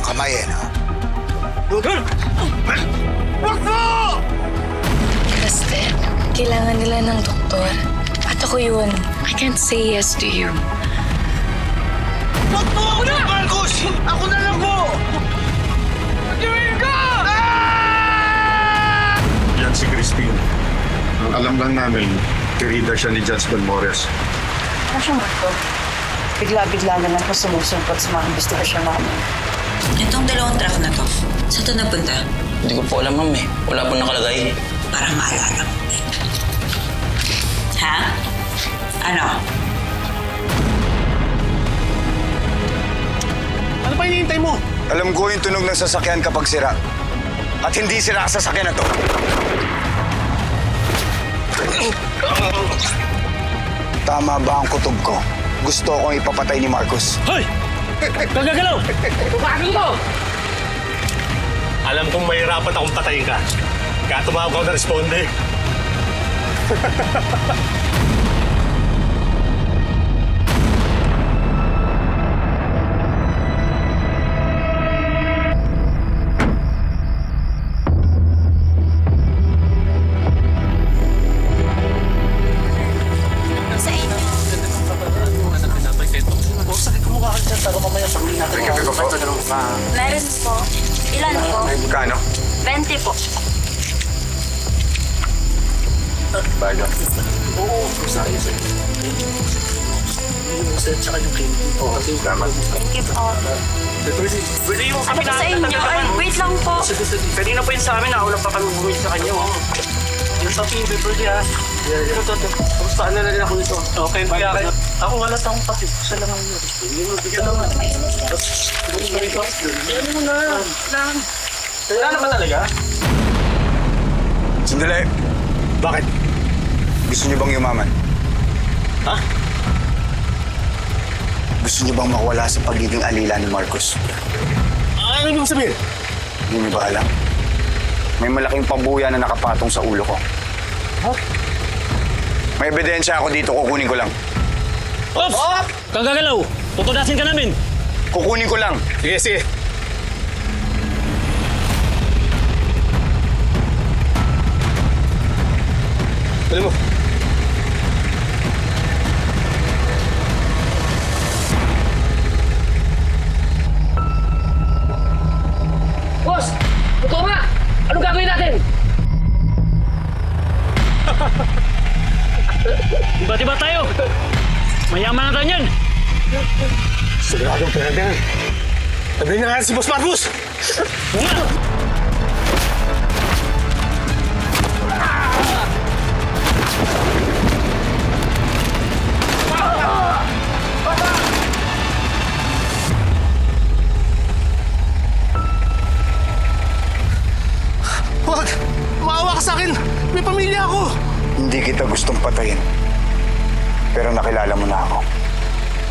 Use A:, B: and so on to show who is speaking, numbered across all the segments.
A: kamay eh, no?
B: Basta, kailangan nila ng doktor. At ako yun. I can't say yes to you.
C: Wag mo! Ako na! Marcos! Ako na lang po! Pag-iwin ka!
D: Yan si Christine. Ang alam lang namin, kirida siya ni Judge Balmores.
E: Ano siya, Marco? Bigla-bigla na lang po sumusulpot sa mga investigasyon namin.
F: Itong dalawang truck na to, saan to nagpunta?
G: Hindi ko po alam, ma'am eh. Wala pong nakalagay.
F: Parang maalala ko. Ha? Ano?
C: Ano pa hinihintay mo?
A: Alam ko yung tunog ng sasakyan kapag sira. At hindi sira ang sasakyan na to. Tama ba ang kutob ko? Gusto akong ipapatay ni Marcos.
C: Hoy! Kagagalaw! Bakit mo? Alam kong mahirapan akong patayin ka. Kaya tumawag ako na responde.
B: Meron po. Ilan po?
A: Kano?
B: 20 po.
A: Bago. Salamat.
B: Thank you po.
C: Pwede yung
B: Ano po sa inyo? Ay, wait lang po.
C: Kanina po yun sa amin, wala pa kami bumili sa kanya. Yung sa pinto, pwede ha. Ito. Kamusta na rin ako nito? Okay, kaya ako wala sa akong pati. Siya lang ang yun. Hindi mo bigyan lang. Ano mo na? Kaya na ba talaga?
A: Sandali.
C: Bakit?
A: Gusto niyo bang yumaman?
C: Ha?
A: Gusto niyo bang mawala sa pagiging alila ni Marcos?
C: Ano ibig sabihin?
A: Hindi niyo ba alam? May malaking pabuya na nakapatong sa ulo ko.
C: Ha?
A: May ebidensya ako dito, kukunin ko lang.
C: Ops! Kang gagalaw! Tutudasin ka namin!
A: Kukunin ko lang.
C: Sige, sige. Dali mo. Boss! Totoo ba? Anong gagawin natin? Iba-iba tayo! Mayaman na tayo niyan!
D: Siguradong pera yan. Sabihin na natin si Boss Marcos!
C: Huwag! Maawa ka sa akin! May pamilya ako!
A: Hindi kita gustong patayin. Pero nakilala mo na ako.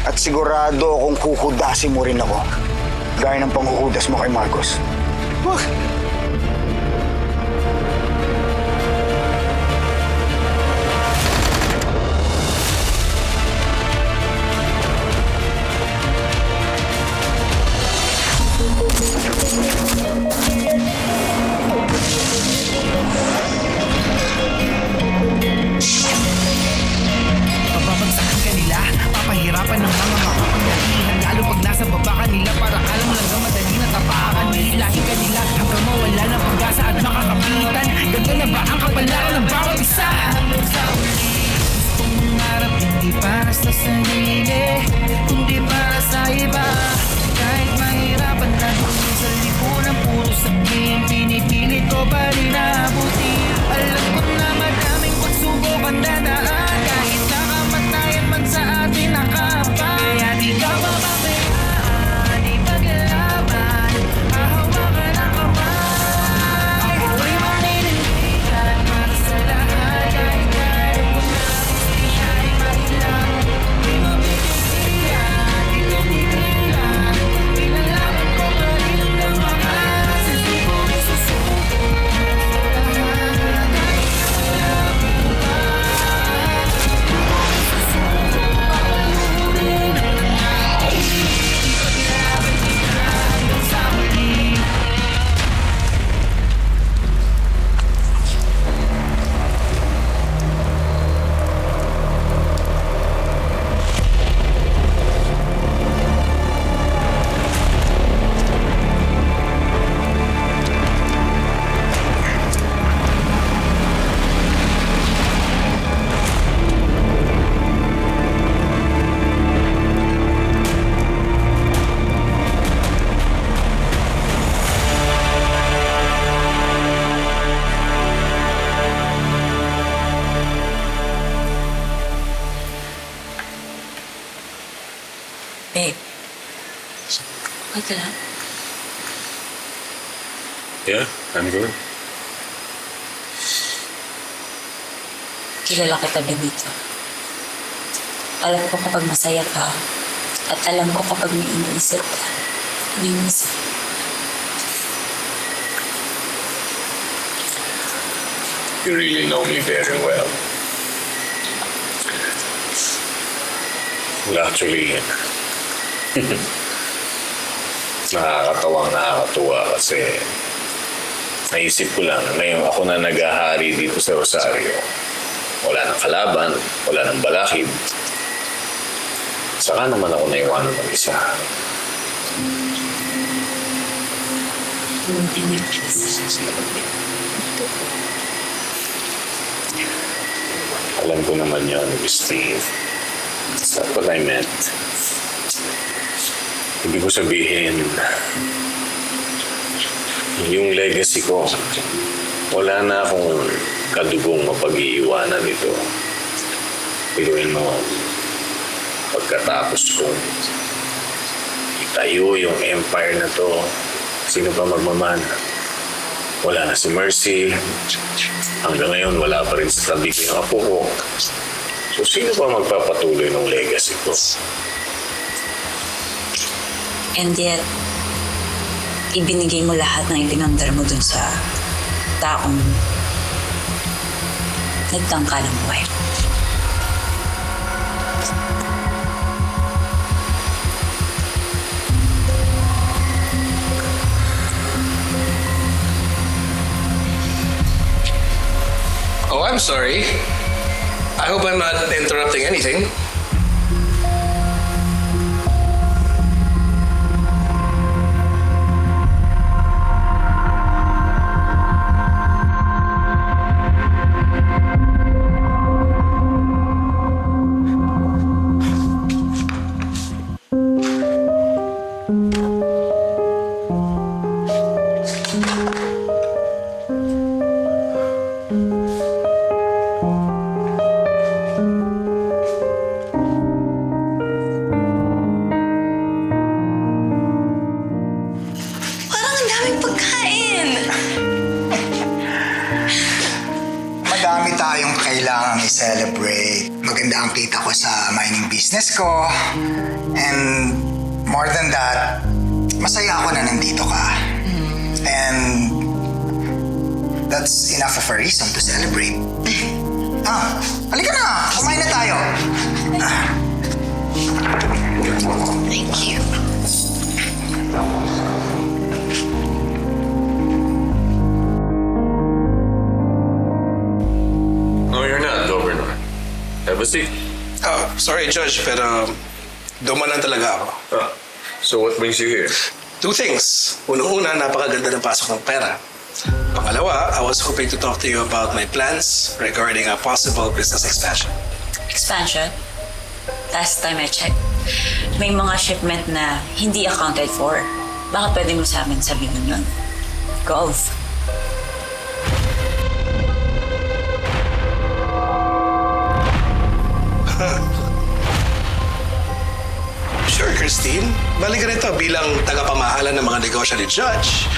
A: At sigurado akong kukudasin mo rin ako. Gaya ng panghuhudas mo kay Marcos.
C: Huwag!
H: Babagsakan ka nila, papahirapan ng mga makapangyarihan. Lalo pag nasa baba ka nila, para alam lang ang madali na tapakan. Hilahin ka nila hanggang mawala
B: Okay ka lang?
I: Yeah, I'm good.
B: Kilala kita, Benito. Alam ko kapag masaya ka, at alam ko kapag may iniisip ka, iniisip.
I: You really know me very well. Well, actually, nakakatuwa kasi naisip ko lang na ngayon ako na naghahari dito sa Rosario. Wala nang kalaban, wala nang balakid. Saka naman ako naiwanan ng isa. Alam ko naman yun, Steve. That's not what I meant. Ibig ko sabihin, yung legacy ko, wala na akong kadugong mapag-iiwanan nito. Piluin mo, pagkatapos kong itayo yung empire na to, sino pa magmamana? Wala na si Mercy. Hanggang ngayon, wala pa rin sa tabi ko yung apo ko. So, sino pa magpapatuloy ng legacy ko?
F: And yet, ibinigay mo lahat ng ipinandar mo dun sa taong nagtangka ng buhay.
J: Oh, I'm sorry. I hope I'm not interrupting anything.
B: Parang ang daming pagkain!
A: Madami tayong kailangang i-celebrate. Maganda ang kita ko sa mining business ko. And more than that, masaya ako na nandito ka. And that's enough of a reason to celebrate. Halika na! Kumain na tayo!
B: Thank you.
I: No, you're not, Governor. Have a seat.
J: Sorry, Judge, pero dumanan talaga ako.
I: So what brings you here?
J: Two things. Unang-una, napakaganda ng pasok ng pera. Pangalawa, I was hoping to talk to you about my plans regarding a possible business expansion.
F: Expansion? Last time I checked, may mga shipment na hindi accounted for. Baka pwede mo sa amin sabihin yun. Golf.
J: Sure, Christine. Balik ka rito bilang tagapamahalan ng mga negosyo ni Judge.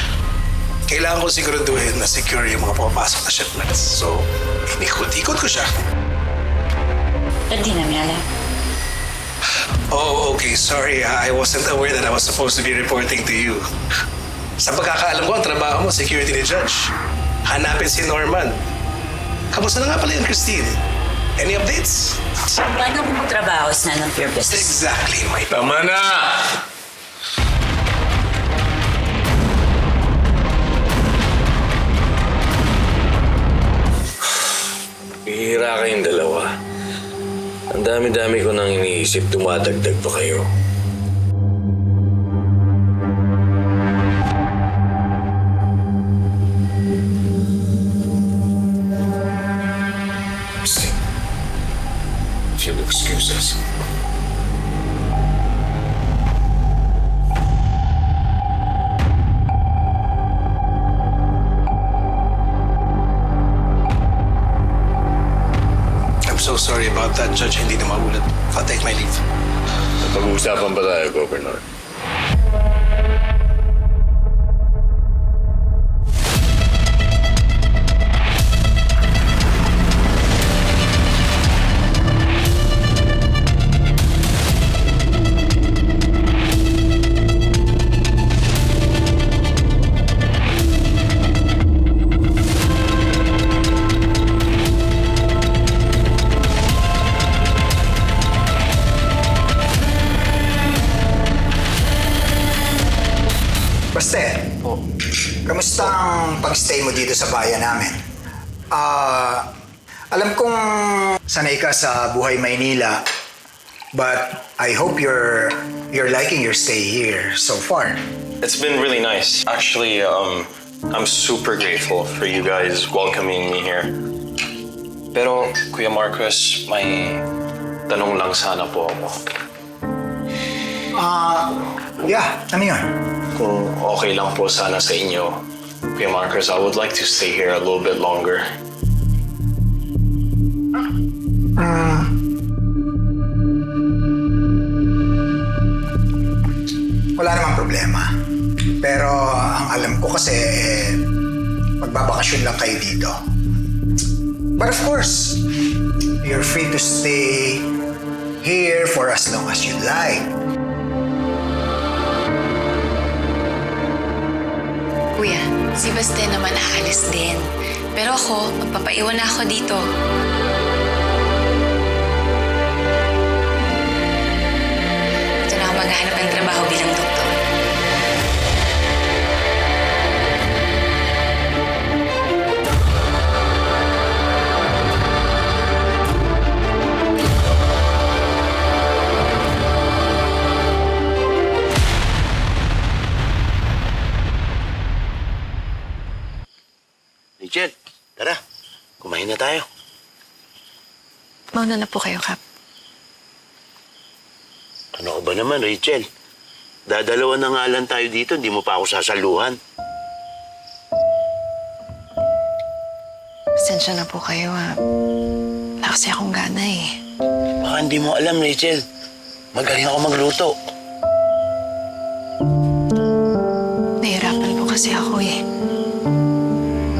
J: Kailangan ko siguraduhin na secure yung mga pumapasok na shipments. So, ikot-ikot ko siya.
F: Pero di namin alam.
J: Oh, okay. Sorry. I wasn't aware that I was supposed to be reporting to you. Sa pagkakaalam ko, ang trabaho mo, security ni Judge. Hanapin si Norman. Kamusta na nga pala yun, Christine? Any updates?
F: Paano kung magtrabaho is none of your business?
J: Exactly, my...
I: Tama na! Bihira kayong dalawa. Ang dami-dami ko nang iniisip, tumadagdag pa kayo. Steve, if you'll excuse us.
J: I'm so sorry about that, Judge. Hindi na maulit. I'll take my leave.
I: Pag-uusapan pa tayo, Governor.
A: stay mo dito sa bayan namin. Alam kong sanay ka sa buhay Maynila, but I hope you're liking your stay here so far.
K: It's been really nice. Actually, I'm super grateful for you guys welcoming me here. Pero, Kuya Marcos, may tanong lang sana po ako.
A: Yeah, ano yun?
K: Kung okay lang po sana sa inyo, Kuya Marcos, I would like to stay here a little bit longer.
A: Wala namang problema. Pero ang alam ko kasi, magbabakasyon lang kayo dito. But of course, you're free to stay here for as long as you like.
L: Kuya, si Baste naman aalis din. Pero ako, magpapaiwan na ako dito. Ito na ako maghahanap ng trabaho bilang doktor.
M: Rachel, tara. Kumain na tayo.
L: Mauna na po kayo, Kap.
M: Ano ka ba naman, Rachel? Dadalawa na nga lang tayo dito, hindi mo pa ako sasaluhan.
L: Pasensya na po kayo, ha. Wala kasi akong gana, eh.
M: Baka hindi mo alam, Rachel. Magaling ako magluto.
L: Nahihirapan po kasi ako, eh.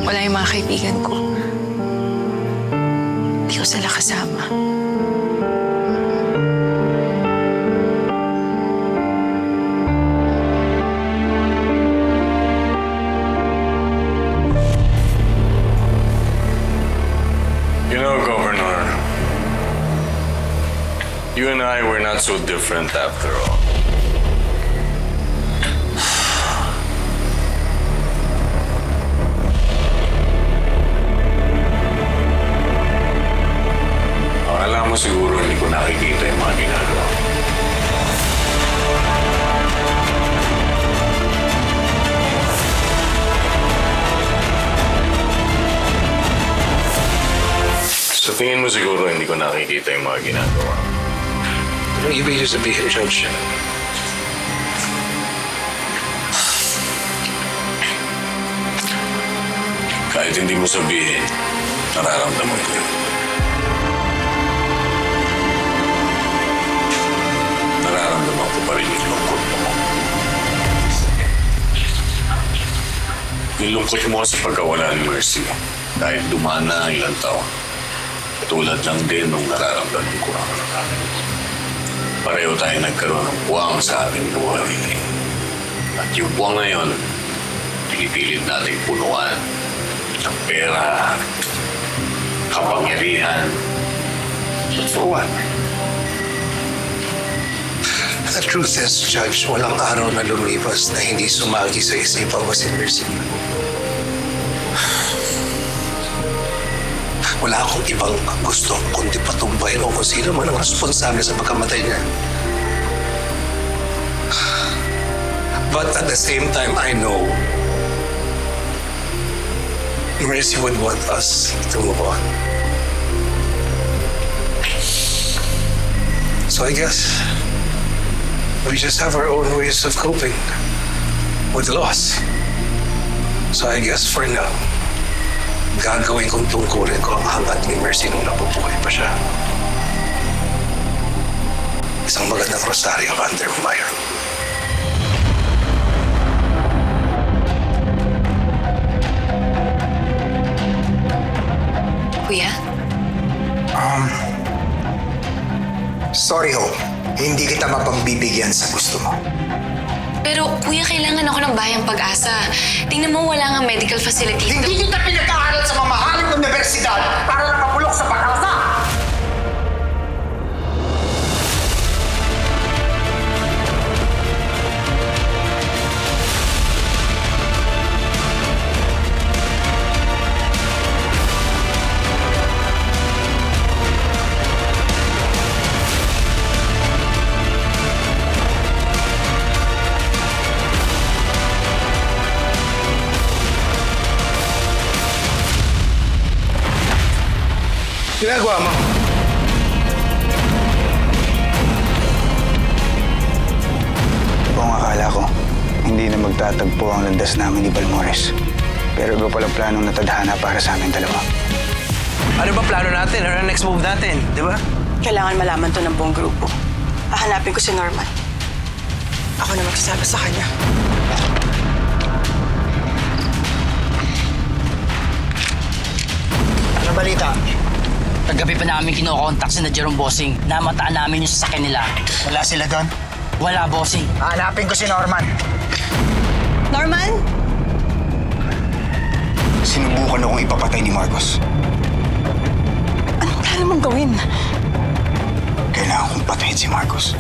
L: Wala yung mga kaibigan ko. Hindi ko sila kasama.
I: You know, Governor, you and I were not so different after all. Alam mo siguro hindi ko nakikita yung mga ginagawa. Sa tingin mo siguro hindi ko nakikita yung mga ginagawa.
J: Anong ibig niyo sabihin, Judge?
I: Kahit hindi mo sabihin, nararamdaman ko yun. Nararamdaman ko pa rin yung lungkot mo. Yung lungkot mo sa pagkawala ni Mercy. Dahil dumaan na ang ilang taon. Tulad lang din nung nararamdaman ko. Pareho tayo nagkaroon ng buwang sa ating buhay. At yung buwang na yun, pinipilit natin punuan ng pera, kapangyarihan. But for what?
J: The truth is, Judge, walang araw na lumipas na hindi sumagi sa isipan ko si Mercy. Wala akong ibang gusto kundi patumbayin o kung sino man ang responsable sa pagkamatay niya. But at the same time, I know Mercy would want us to move on. So I guess we just have our own ways of coping with loss. So I guess for now, gagawin kong tungkulin ko ang hangad ni Mercy nung nabubuhay pa siya. Isang magandang rosaryo under Meyer.
L: Kuya?
A: Sorry ho, hindi kita mapagbibigyan sa gusto mo.
L: Pero, Kuya, kailangan ako ng bayang pag-asa. Tingnan mo, wala nga medical facility.
A: Hindi kita pinag-aaral sa mamahaling universidad para lang mapulok sa pag-asa!
J: Ginagawa mo?
A: Kung akala ko, hindi na magtatagpo ang landas namin ni Balmores. Pero iba palang planong natadhana para sa amin dalawa.
C: Ano ba plano natin? Ano ang next move natin? Di ba?
E: Kailangan malaman to ng buong grupo. Hahanapin ko si Norman. Ako na magsasabi sa kanya.
A: Ano balita?
C: Paggabi pa namin kinokontak si na Jerome Bossing. Namataan namin yung sasakyan nila.
A: Wala sila doon?
C: Wala, Bossing.
A: Hanapin ko si Norman.
E: Norman?
A: Sinubukan akong ipapatay ni Marcos.
E: Anong plano mong gawin?
A: Kailangan kong patayin si Marcos.